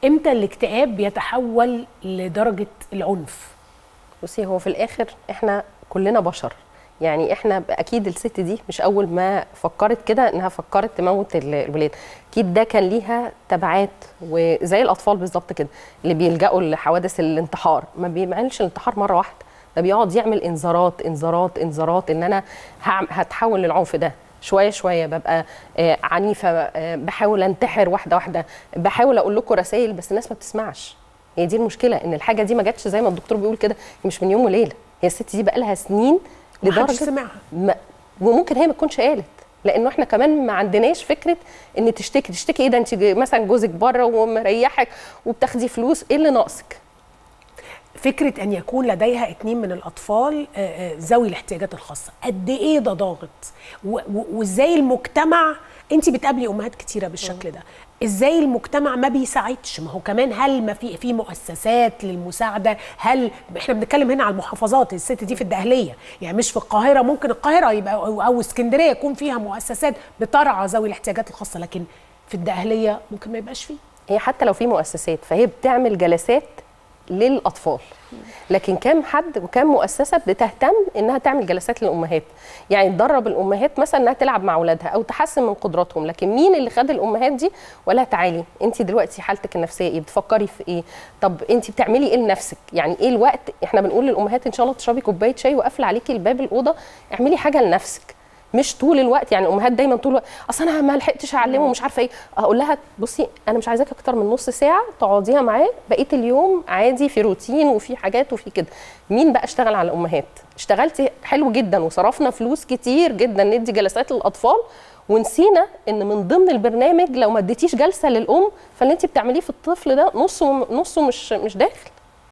امتى الاكتئاب بيتحول لدرجه العنف؟ بصي، هو في الاخر احنا كلنا بشر، يعني احنا اكيد الست دي مش اول ما فكرت كده انها فكرت تموت الولاد، اكيد ده كان ليها تبعات، وزي الاطفال بالظبط كده اللي بيلجأوا لحوادث الانتحار، ما بيعملش الانتحار مره واحده، ده بيقعد يعمل انذارات انذارات انذارات ان انا هتحول للعنف ده شويه شويه، ببقى عنيفه، بحاول انتحر واحده واحده، بحاول اقول لكم رسائل بس الناس ما بتسمعش. هي دي المشكله، ان الحاجه دي ما جاتش زي ما الدكتور بيقول كده، هي مش من يوم وليله، هي الست دي بقى لها سنين محدش سمعها. وممكن هي ما تكونش قالت، لانه احنا كمان ما عندناش فكره ان تشتكي ايه، ده انت مثلا جوزك بره ومريحك وبتاخدي فلوس، ايه اللي ناقصك؟ فكره ان يكون لديها 2 من الاطفال ذوي الاحتياجات الخاصه، قد ايه ده ضاغط، وازاي المجتمع، انت بتقابلي امهات كتيره بالشكل ده، ازاي المجتمع ما بيساعدش؟ ما هو كمان هل ما في مؤسسات للمساعده؟ هل احنا بنتكلم هنا على المحافظات، الست دي في الدقهليه، يعني مش في القاهره، ممكن القاهره يبقى او اسكندريه يكون فيها مؤسسات بترعى ذوي الاحتياجات الخاصه، لكن في الدقهليه ممكن ما يبقاش فيه. هي حتى لو في مؤسسات فهي بتعمل جلسات للاطفال، لكن كام حد وكام مؤسسه بتهتم انها تعمل جلسات للامهات، يعني تدرب الامهات مثلا انها تلعب مع اولادها او تحسن من قدراتهم، لكن مين اللي خد الامهات دي ولا تعالي انت دلوقتي حالتك النفسيه ايه، بتفكري في ايه، طب انت بتعملي ايه لنفسك، يعني ايه الوقت، احنا بنقول للامهات ان شاء الله تشربي كوبايه شاي وقافله عليكي الباب الاوضه، اعملي حاجه لنفسك، مش طول الوقت. يعني الامهات دايما طول الوقت اصل انا ما لحقتش اعلمه مش عارفه ايه، اقول لها بصي انا مش عايزاك اكتر من نص ساعه تقعديها معاه، بقيه اليوم عادي في روتين وفي حاجات وفي كده. مين بقى اشتغل على الامهات؟ اشتغلتي حلو جدا وصرفنا فلوس كتير جدا ندي جلسات للاطفال، ونسينا ان من ضمن البرنامج لو ما اديتيش جلسه للام، فاللي انت بتعمليه في الطفل ده نصه مش داخل.